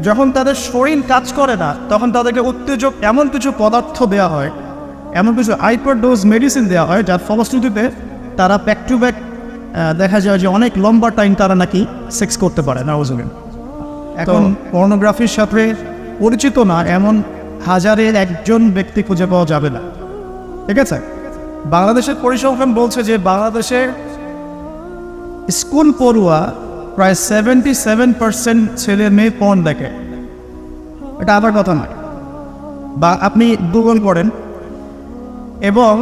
যখন তাদের শরীর কাজ করে না তখন তাদেরকে উত্তেজক এমন কিছু পদার্থ দেওয়া হয়, এমন কিছু হাইপারডোজ মেডিসিন দেওয়া হয়, যার ফলশ্রুতিতে তারা ব্যাক টু ব্যাক দেখা যায় যে অনেক লম্বা টাইম তারা নাকি সেক্স করতে পারে না। এখন পর্নোগ্রাফির সাথে পরিচিত না এমন হাজারের একজন ব্যক্তি খুঁজে পাওয়া যাবে না। ঠিক আছে, বাংলাদেশের পরিসংখ্যান বলছে যে বাংলাদেশের স্কুল পড়ুয়া প্রায় 77% ছেলে মেয়ে পর্ন দেখে। এটা আবার কথা নয়, বা আপনি গুগল করেন এবং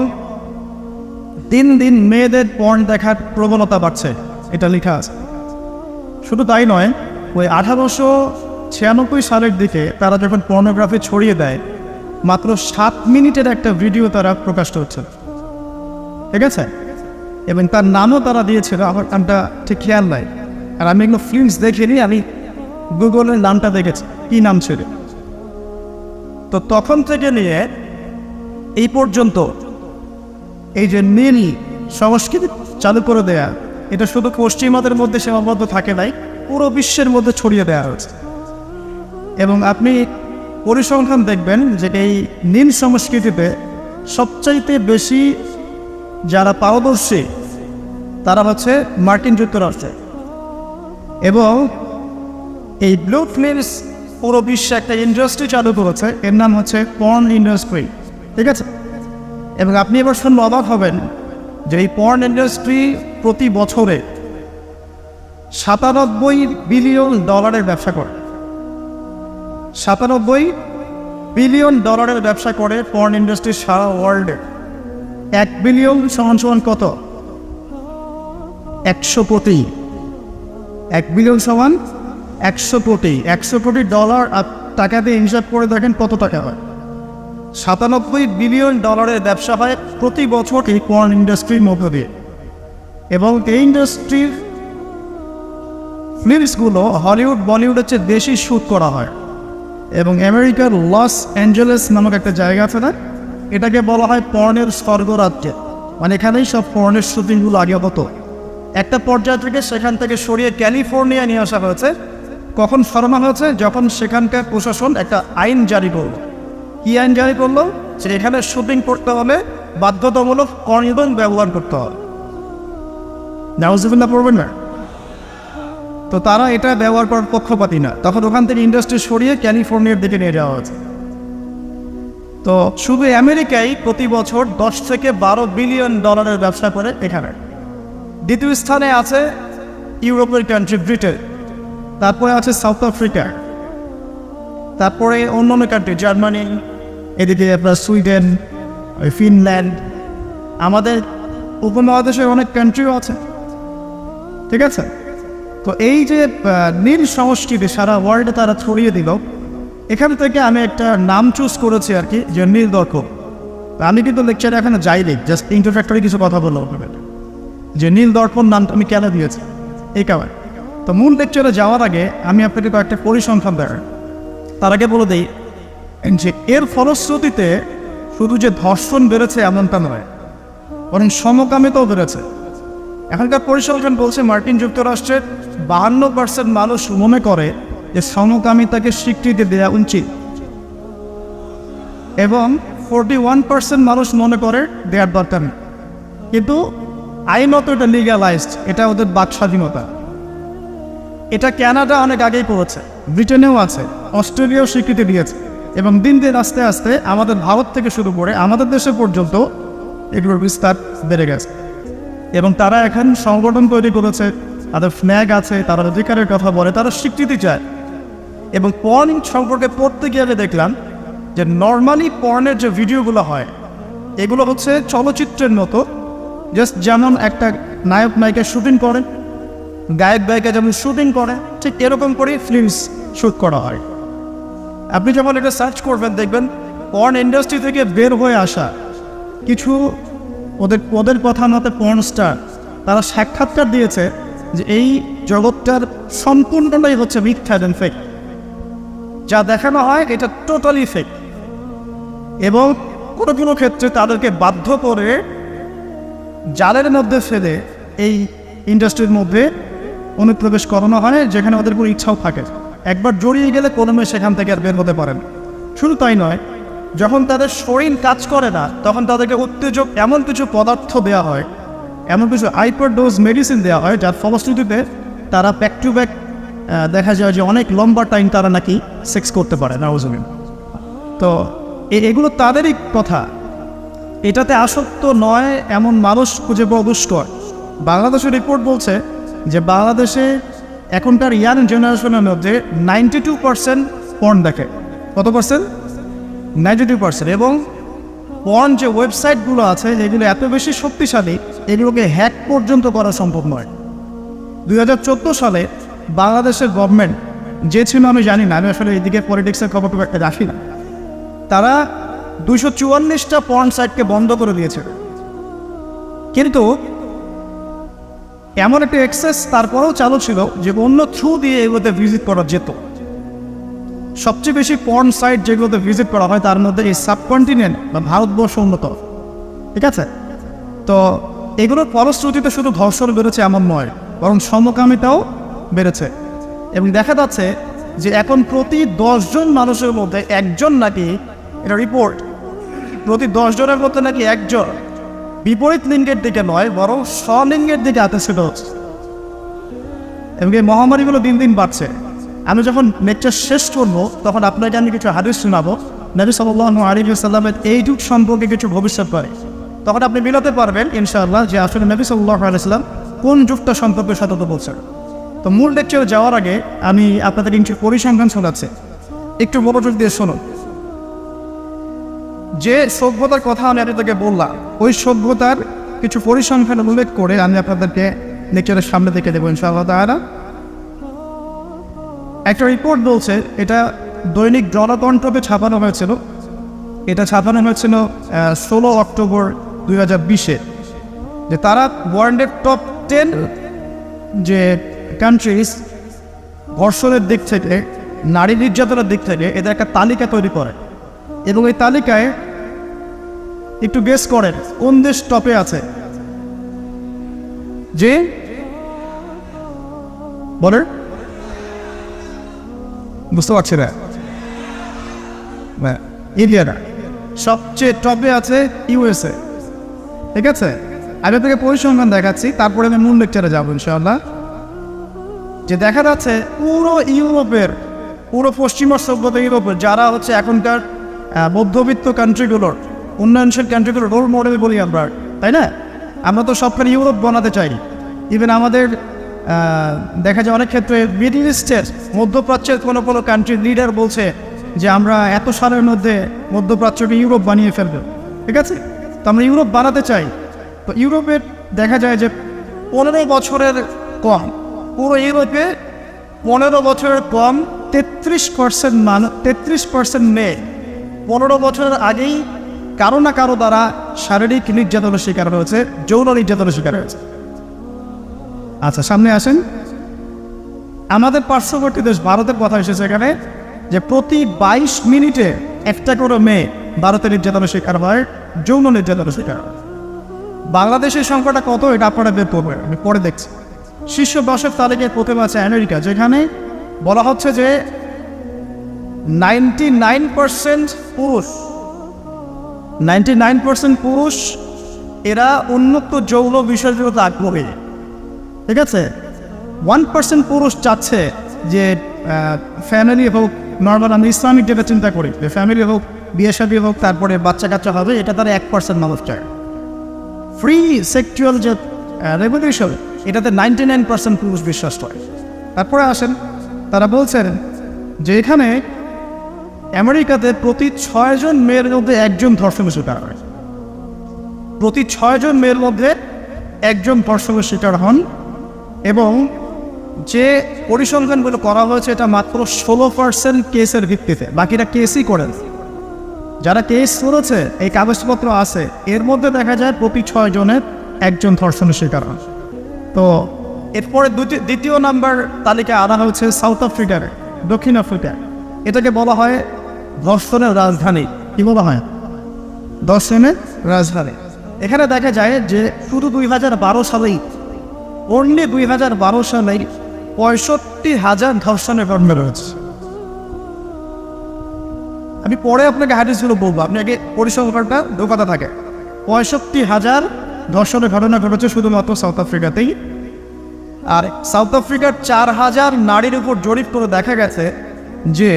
দিন দিন মেয়েদের পর্ন দেখার প্রবণতা বাড়ছে, এটা লেখা আছে। শুধু তাই নয়, ওই 1896 সালের দিকে তারা যখন পর্নোগ্রাফি ছড়িয়ে দেয়, মাত্র 7 মিনিটের একটা ভিডিও তারা প্রকাশ করছে। ঠিক আছে, এবং তার নামও তারা দিয়েছিল, আমার নামটা ঠিক খেয়াল নাই, আর আমি এগুলো ফিল্মস দেখিনি, আমি গুগলের নামটা দেখেছি কী নাম ছিল। তো তখন থেকে নিয়ে এই পর্যন্ত এই যে নীল সংস্কৃতি চালু করে দেয়া, এটা শুধু পশ্চিমাদের মধ্যে সীমাবদ্ধ থাকে নাই, পুরো বিশ্বের মধ্যে ছড়িয়ে দেওয়া হয়েছে। এবং আপনি পরিসংখ্যান দেখবেন যে এই নীল সংস্কৃতিতে সবচাইতে বেশি যারা পারদর্শী তারা হচ্ছে মার্কিন যুক্তরাষ্ট্রে। এবং এই ব্লু ফিল্মস পুরো বিশ্বে একটা ইন্ডাস্ট্রি চালু করেছে, এর নাম হচ্ছে পর্ন ইন্ডাস্ট্রি। ঠিক আছে, এবং আপনি এবার শুনলে অবাক হবেন যে এই পর্ন ইন্ডাস্ট্রি প্রতি বছরে $97 বিলিয়ন ব্যবসা করে। $97 বিলিয়ন ব্যবসা করে পর্ন ইন্ডাস্ট্রি সারা ওয়ার্ল্ডে। 1 বিলিয়ন সমান কত? 100 কোটি। 1 বিলিয়ন সমান 100 কোটি। $100 কোটি টাকা দিয়ে হিসাব করে দেখেন কত টাকা হয়। $97 বিলিয়ন ব্যবসা হয় প্রতি বছর এই পর্ন ইন্ডাস্ট্রির মধ্য দিয়ে। এবং এই ইন্ডাস্ট্রির ফিল্মসগুলো হলিউড বলিউডের চেয়ে বেশি শ্যুট করা হয়। এবং আমেরিকার লস অ্যাঞ্জেলেস নামক একটা জায়গা আছে না, এটাকে বলা হয় পর্নের স্বর্গরাজ্য। মানে এখানেই সব পর্নের শুটিংগুলো আগে হতো। একটা পর্যায় থেকে সেখান থেকে সরিয়ে ক্যালিফোর্নিয়া নিয়ে আসা হয়েছে। কখন সরানো হয়েছে? যখন সেখানকার প্রশাসন একটা আইন জারি করলো। কী আইন জারি করলো? যে এখানে শুটিং করতে হলে বাধ্যতামূলক কন্ডোম ব্যবহার করতে হবে। নাউজুবিল্লাহ পড়বেন না? তো তারা এটা ব্যবহার করার পক্ষপাতী না, তখন ওখান থেকে ইন্ডাস্ট্রি সরিয়ে ক্যালিফোর্নিয়ার দিকে নিয়ে যাওয়া হয়েছে। তো শুধু আমেরিকায় প্রতি বছর 10 থেকে 12 বিলিয়ন ব্যবসা করে এখানে। দ্বিতীয় স্থানে আছে ইউরোপের কান্ট্রি ব্রিটেন, তারপরে আছে সাউথ আফ্রিকা, তারপরে অন্যান্য কান্ট্রি জার্মানি, এদিকে আপনার সুইডেন, ফিনল্যান্ড, আমাদের উপমহাদেশে অনেক কান্ট্রিও আছে। ঠিক আছে, তো এই যে নীল সংস্কৃতি সারা ওয়ার্ল্ডে তারা ছড়িয়ে দিল, এখান থেকে আমি একটা নাম চুজ করেছি আর কি, যে নীল দর্পণ। আমি কিন্তু লেকচারে এখানে যাইনি, জাস্ট ইন্ট্রোডাক্টরি কিছু কথা বললাম যে নীল দর্পণ নামটা আমি কেন দিয়েছি এই কারণে। তো মূল লেকচারে যাওয়ার আগে আমি আপনাকে কয়েকটা পরিসংখ্যান দেখাই। তার আগে বলে দিই যে এর ফলশ্রুতিতে শুধু যে ধর্ষণ বেড়েছে এমনটা নয়, বরং সমকামিতাও বেড়েছে। এখনকার পরিসংখ্যান বলছে মার্কিন যুক্তরাষ্ট্রের 52% মানুষ মনে করে যে সমকামিতাকে স্বীকৃতি দেওয়া উচিত, এবং 41% মানুষ মনে করে দেওয়ার দরকার নেই। কিন্তু আইনত এটা লিগ্যালাইজড, এটা ওদের বাক স্বাধীনতা। এটা কানাডা অনেক আগেই করেছে, ব্রিটেনেও আছে, অস্ট্রেলিয়াও স্বীকৃতি দিয়েছে, এবং দিন দিন আস্তে আস্তে আমাদের ভারত থেকে শুরু করে আমাদের দেশে পর্যন্ত এগুলোর বিস্তার বেড়ে গেছে। এবং তারা এখন সংগঠন তৈরি করেছে, তাদের ফ্ল্যাগ আছে, তারা অধিকারের কথা বলে, তারা স্বীকৃতি চায়। এবং পর্ন সম্পর্কে পড়তে গিয়ে আমি দেখলাম যে নর্মালি পর্নের যে ভিডিওগুলো হয় এগুলো হচ্ছে চলচ্চিত্রের মতো, জাস্ট যেমন একটা নায়ক নায়িকা শুটিং করে, গায়ক গায়িকা যেমন শুটিং করে, ঠিক এরকম করেই ফিল্মস শ্যুট করা হয়। আপনি যখন এটা সার্চ করবেন দেখবেন পর্ন ইন্ডাস্ট্রি থেকে বের হয়ে আসা কিছু ওদের কথা মতে পর্ন স্টার, তারা সাক্ষাৎকার দিয়েছে যে এই জগৎটার সম্পূর্ণটাই হচ্ছে মিথ্যা এবং ফেক। যা দেখানো হয় এটা টোটালি ফেক। এবং কোনো কোনো ক্ষেত্রে তাদেরকে বাধ্য করে জালের মধ্যে ফেলে এই ইন্ডাস্ট্রির মধ্যে অনুপ্রবেশ করানো হয়, যেখানে ওদের কোনো ইচ্ছাও থাকে। একবার জড়িয়ে গেলে কোনো মেয়ে সেখান থেকে আর বের হতে পারে না। শুধু তাই নয়, যখন তাদের শরীর কাজ করে না তখন তাদেরকে উত্তেজক এমন কিছু পদার্থ দেওয়া হয়, এমন কিছু হাইপারডোজ মেডিসিন দেওয়া হয় যার ফলশ্রুতিতে তারা ব্যাক টু ব্যাক দেখা যায় যে অনেক লম্বা টাইম তারা নাকি সেক্স করতে পারে নাউজুবিন। তো এগুলো তাদেরই কথা, এটাতে আসক্ত নয় এমন মানুষ খুঁজে পাওয়া দুষ্কর। বাংলাদেশের রিপোর্ট বলছে যে বাংলাদেশে এখনকার ইয়াং জেনারেশনের মধ্যে 92% পর্ন দেখে। কত পার্সেন্ট? 92%। এবং পর্ন যে ওয়েবসাইটগুলো আছে যেগুলো এত বেশি শক্তিশালী, এগুলোকে হ্যাক পর্যন্ত করা সম্ভব নয়। 2014 সালে বাংলাদেশের গভর্নমেন্ট যে ছিল আমি জানি না, আমি আসলে এইদিকে পলিটিক্সের খবর খুব একটা রাখি না, তারা 244টা পর্ন সাইটকে বন্ধ করে দিয়েছে। কিন্তু এমন একটা অ্যাক্সেস তারপরেও চালু ছিল যে অন্য থ্রু দিয়ে এগুলোতে ভিজিট করা যেত। সবচেয়ে বেশি পর্ন সাইট যেগুলোতে ভিজিট করা হয় তার মধ্যে এই সাবকন্টিনেন্ট বা ভারতবর্ষ অন্যতম। ঠিক আছে? তো এগুলোর ফলশ্রুতিতে শুধু ধর্ষণ বেড়েছে এমন নয়, বরং সমকামিতাও বেড়েছে। এবং দেখা যাচ্ছে যে এখন প্রতি 10 জন মানুষের মধ্যে একজন নাকি, এটা রিপোর্ট, প্রতি 10 জনের মধ্যে নাকি একজন বিপরীত লিঙ্গের দিকে নয় বরং স্বলিঙ্গের দিকে আকর্ষিত হচ্ছে। এবং এই মহামারীগুলো দিন দিন বাড়ছে। আমি যখন লেকচার শেষ করবো তখন আপনাকে আমি কিছু হাদিস শোনাবো নবী সাল্লাল্লাহু আলাইহি ওয়াসাল্লামের এই যুগ সম্পর্কে কিছু ভবিষ্যৎবাণী। তখন আপনি মিলাতে পারবেন ইনশাআল্লাহ যে আসলে নবী সাল্লাল্লাহু আলাইহি ওয়াসাল্লাম কোন যুগটা সম্পর্কে সতর্ক বলছেন। তো মূল লেকচারে যাওয়ার আগে আমি আপনাদের কিছু পরিসংখ্যান শোনাচ্ছি, একটু মনোযোগ দিয়ে শুনুন। যে সভ্যতার কথা আমি আপনাদেরকে বললাম ওই সভ্যতার কিছু পরিসংখ্যান উল্লেখ করে আমি আপনাদেরকে লেকচারের সামনে থেকে দেবো ইনশাআল্লাহ তাআলা। একটা রিপোর্ট বলছে, এটা দৈনিক জনকণ্ঠকে ছাপানো হয়েছিল, এটা ছাপানো হয়েছিল 16 অক্টোবর 2020-এ, যে তারা ওয়ার্ল্ডের টপ 10 যে কান্ট্রিজ ধর্ষণের দিক থেকে, নারী নির্যাতনের দিক থেকে এদের একটা তালিকা তৈরি করে। এবং এই তালিকায় একটু গেস করেন কোন দেশ টপে আছে? যে বলেন, বুঝতে পারছি না, ইন্ডিয়া না, সবচেয়ে টপে আছে ইউএসএ। ঠিক আছে, আমি আপনাকে পরিসংখ্যান দেখাচ্ছি, তারপরে আমি মূল লেকচারে যাবো ইনশাআল্লাহ। যে দেখা যাচ্ছে পুরো ইউরোপের, পুরো পশ্চিমা সভ্যতা ইউরোপের যারা হচ্ছে এখনকার মধ্যবিত্ত কান্ট্রিগুলোর, উন্নয়নশীল কান্ট্রিগুলোর রোল মডেল বলি আমরা, তাই না? আমরা তো সবখানে ইউরোপ বানাতে চাই। ইভেন আমাদের দেখা যায় অনেক ক্ষেত্রে মিডল ইস্টের, মধ্যপ্রাচ্যের কোনো কোনো কান্ট্রির লিডার বলছে যে আমরা এত সালের মধ্যে মধ্যপ্রাচ্যকে ইউরোপ বানিয়ে ফেলবো। ঠিক আছে, তো আমরা ইউরোপ বানাতে চাই। তো ইউরোপের দেখা যায় যে 15 বছরের কম, পুরো ইউরোপে 15 বছরের কম 33% মেয়ে 15 বছরের আগেই কারো না কারো দ্বারা শারীরিক নির্যাতনের শিকার হয়েছে, যৌন নির্যাতনের শিকার হয়েছে। আচ্ছা, সামনে আসেন। আমাদের পার্শ্ববর্তী দেশ ভারতের কথা এসেছে এখানে, যে প্রতি 22 মিনিটে একটা করে মেয়ে ভারতের নির্যাতনের শিকার হয়, যৌন নির্যাতনের শিকার হয়। বাংলাদেশের সংখ্যাটা কত এটা আপনারা বের করবেন, আমি পরে দেখছি। শীর্ষ 10-এর তালিকায় প্রথমে আছে আমেরিকা, যেখানে বলা হচ্ছে যে 99% পুরুষ, 99% পুরুষ এরা উন্নত যৌন বিষয়গুলোতে আগ্রহী। ঠিক আছে, 1% পুরুষ চাচ্ছে যে ফ্যামিলি হোক, নর্মাল আমি ইসলামিক যেটা চিন্তা করি যে ফ্যামিলি হোক, বিয়ে শাদী হোক, তারপরে বাচ্চা কাচ্চা হবে, এটা তারা 1% মানুষ চায়। ফ্রি সেক্সুয়াল যে রেভলিউশন, এটাতে 99% পুরুষ বিশ্বাস করে। তারপরে আসেন, তারা বলছেন যে এখানে আমেরিকাতে প্রতি 6 জন মেয়ের মধ্যে একজন ধর্ষণের শিকার হয়, প্রতি 6 জন মেয়ের মধ্যে একজন ধর্ষণের শিকার হন। এবং যে পরিসংখ্যানগুলো করা হয়েছে এটা মাত্র 16% কেসের ভিত্তিতে, বাকিরা কেসই করেন। যারা কেস করেছে, এই কাগজপত্র আছে, এর মধ্যে দেখা যায় প্রতি 6 জনের একজন ধর্ষণের শিকার হন। তো এরপরে দ্বিতীয় নাম্বার তালিকায় আনা হয়েছে সাউথ আফ্রিকার, দক্ষিণ আফ্রিকা। এটাকে বলা হয় ধর্ষণের রাজধানী। কি বলা হয়? ধর্ষণের রাজধানী। এখানে দেখা যায় যে শুধু 2012 সালেই, অনলি 2012 সালেই 65,000 ধর্ষণের ঘটনা রয়েছে। আমি পরে আপনাকে হাদিসগুলো বলবো, আপনি আগে পরিসংখ্যানটা দোকাতে থাকে। 65,000 ধর্ষণের ঘটনা ঘটেছে শুধুমাত্র সাউথ আফ্রিকাতেই। আর সাউথ আফ্রিকার 4,000 নারীর উপর জরিপ করে দেখা গেছে যে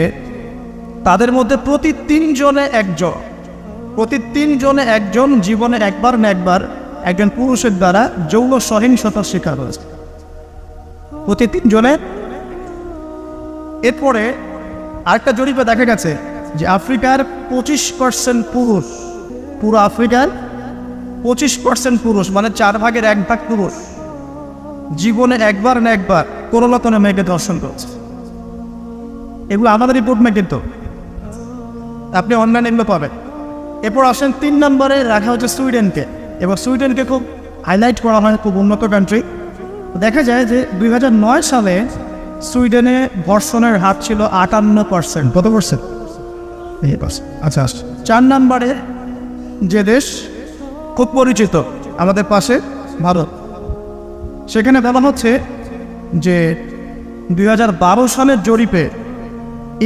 তাদের মধ্যে প্রতি 3 জনে একজন জীবনে একবার না একবার একজন পুরুষের দ্বারা যৌন সহিংসতার শিকার হয়েছে, প্রতি 3 জনে। এরপরে আরেকটা জরিপে দেখা গেছে যে আফ্রিকার 25% পুরুষ, পুরো আফ্রিকার 25% পুরুষ, মানে 4 ভাগের 1 ভাগ পুরুষ জীবনে একবার না একবার কোনো না কোনো মেয়েকে ধর্ষণ করেছে। এগুলো আমাদের রিপোর্ট না, কিন্তু আপনি অনলাইনে এগুলো পাবেন। এরপর আসেন 3 নম্বরে রাখা হচ্ছে সুইডেনকে, এবং সুইডেনকে খুব হাইলাইট করা হয়, খুব উন্নত কান্ট্রি। দেখা যায় যে 2009 সালে সুইডেনে ধর্ষণের হার ছিল 58%। কত পার্সেন্ট? আচ্ছা, 4 নম্বরে যে দেশ খুব পরিচিত আমাদের পাশে, ভারত, সেখানে বলা হচ্ছে যে 2012 সালের জরিপে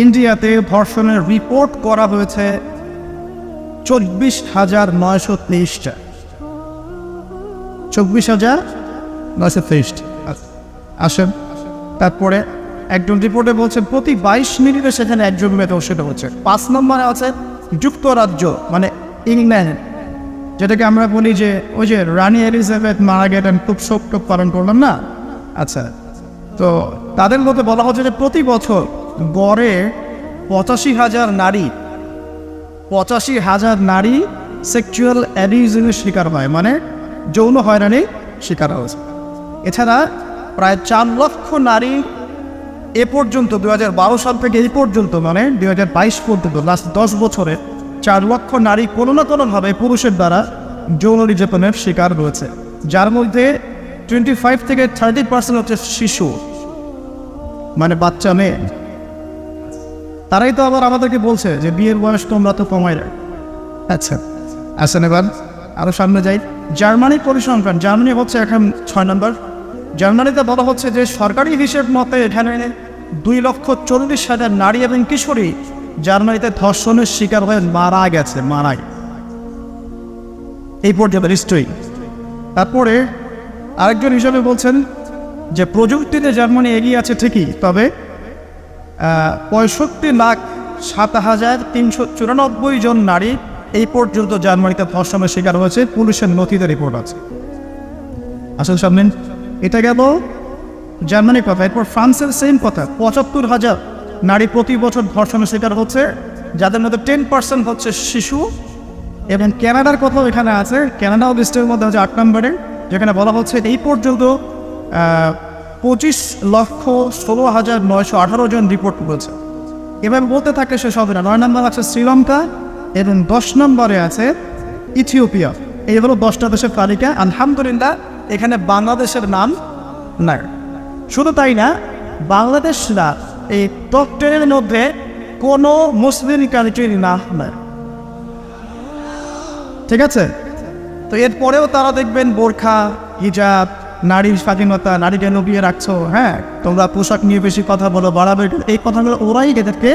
ইন্ডিয়াতে ধর্ষণের রিপোর্ট করা হয়েছে 24,923টা। 24,923। আসেন, তারপরে একজন রিপোর্টে বলছে প্রতি 22 মিনিটে সেখানে একজন মেয়ে ধর্ষিত হচ্ছে। 5 নম্বরে আছে যুক্তরাজ্য, মানে ইংল্যান্ড, যেটাকে আমরা বলি যে ওই যে রানী এলিজাবেথ মারা গেলেন, খুব শোক পালন করলাম না। আচ্ছা, তো তাদের মধ্যে বলা হচ্ছে যে প্রতি বছর গড়ে 85,000 নারী সেক্সুয়াল অ্যাবিউজের শিকার হয়, মানে যৌন হয়রানি শিকার হয়েছে। এছাড়া প্রায় 4 লক্ষ নারী এ পর্যন্ত 2012 সাল থেকে এই পর্যন্ত, মানে 2022 পর্যন্ত, লাস্ট 10 বছরে 4 লক্ষ নারী কোনো না কোনোভাবে পুরুষের দ্বারা যৌন নির্যাতনের শিকার রয়েছে, যার মধ্যে 25 থেকে 30% হচ্ছে শিশু, মানে বাচ্চা মেয়ে। তারাই তো আবার আমাদেরকে বলছে যে বিয়ের বয়স তোমরা তো কমাই রাখ। আচ্ছা, আসেন এবার আরও সামনে যাই। জার্মানির পরিসংখ্যান, জার্মানি হচ্ছে এখন 6 নম্বর। জার্মানিতে বলা হচ্ছে যে সরকারি হিসেব মতে এখানে 2,40,000 নারী এবং কিশোরী জার্মানিতে ধর্ষণের শিকার হয়ে মারা গেছে, এই পর্যন্ত হিস্ট্রি। তারপরে আরেকজন হিসাবে বলছেন যে প্রযুক্তিতে জার্মানি এগিয়ে আছে ঠিকই, তবে 65,07,394 জন নারী এই পর্যন্ত জার্মানিতে ধর্ষণের শিকার হয়েছে, পুলিশের নথিতে রিপোর্ট আছে। আসলে সামনে এটা গেল জার্মানির কথা। এরপর ফ্রান্সের সেম কথা, 75,000 নারী প্রতি বছর ধর্ষণের শিকার হচ্ছে, যাদের মধ্যে 10% হচ্ছে শিশু। এবং কানাডার কথাও এখানে আছে, কানাডাও লিস্টের মধ্যে হচ্ছে 8 নম্বরে, যেখানে বলা হচ্ছে এই পর্যন্ত 25,16,918 জন রিপোর্ট করেছে। এবার বলতে থাকলে শেষ হবে না। 9 নম্বর আছে শ্রীলঙ্কা এবং 10 নম্বরে আছে ইথিওপিয়া। এই হলো 10টা দেশের তালিকা। আলহামদুলিল্লাহ এখানে বাংলাদেশের নাম নাই। শুধু তাই না, বাংলাদেশরা এই টপ 10-এর মধ্যে কোনো মুসলিম কান্ট্রির নাম নাই, ঠিক আছে? তো এরপরেও তারা দেখবেন বোরখা, হিজাব, নারীর স্বাধীনতা, নারীকে লুকিয়ে রাখছো, হ্যাঁ তোমরা পোশাক নিয়ে বেশি কথা বলো, বাড়াবে, এই কথাগুলো ওরাই এদেরকে